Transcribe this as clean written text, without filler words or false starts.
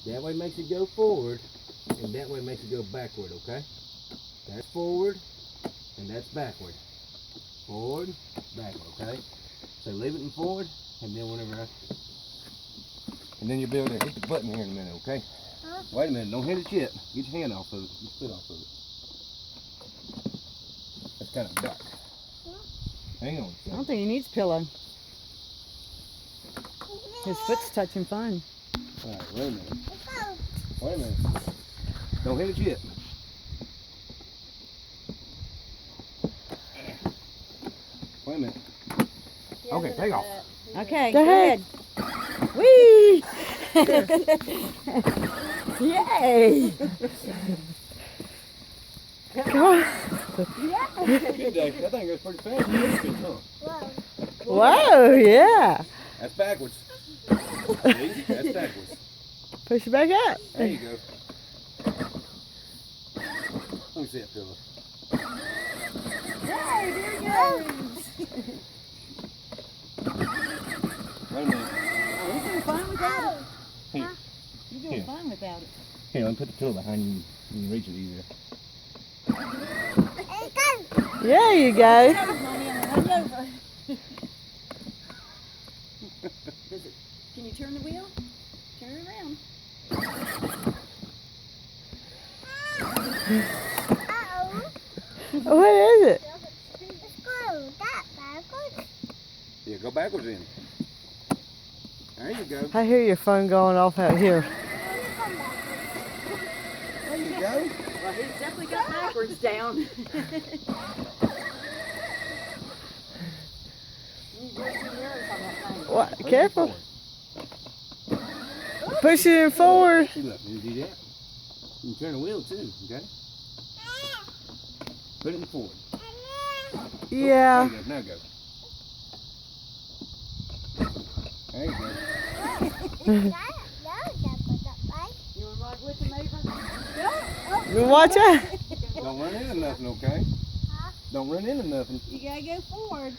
That way makes it go forward, and that way makes it go backward, okay? That's forward, and that's backward. Forward, backward, okay? So leave it in forward, and then whenever and then you'll be able to hit the button here in a minute, okay? Huh? Wait a minute, don't hit it yet. Get your hand off of it, get your foot off of it. That's kind of dark. Hang on. I don't think he needs pillow. His foot's touching fine. Alright, wait a minute. Wait a minute. Don't hit it yet. Wait a minute. Okay, take off. Okay, Go go ahead. ahead. Whee! Yay! Come on. Good day. That thing goes pretty fast. Good, huh? Whoa, yeah. That's backwards. See? That's backwards. Push it back up. There you go. Let me see that pillow. Hey, there he goes! Wait a minute. Oh, he's doing fine without it. Here. You're doing Here. fine without it. Here, let me put the pillow behind you. You can reach it easier. There you go. Mommy, I'm gonna run over. Can you turn the wheel? Turn it around. What is it? Yeah, go backwards in. There you go. I hear your phone going off out here. There you go. Well, he's definitely got backwards down. What? Careful. Push it in forward. See, look, you do that. You can turn the wheel too, okay? Put it in forward. Yeah. There you go. Now go. There you go. You want to ride with him over? Watch out. Don't run into nothing, okay? Don't run into nothing. You gotta go forward.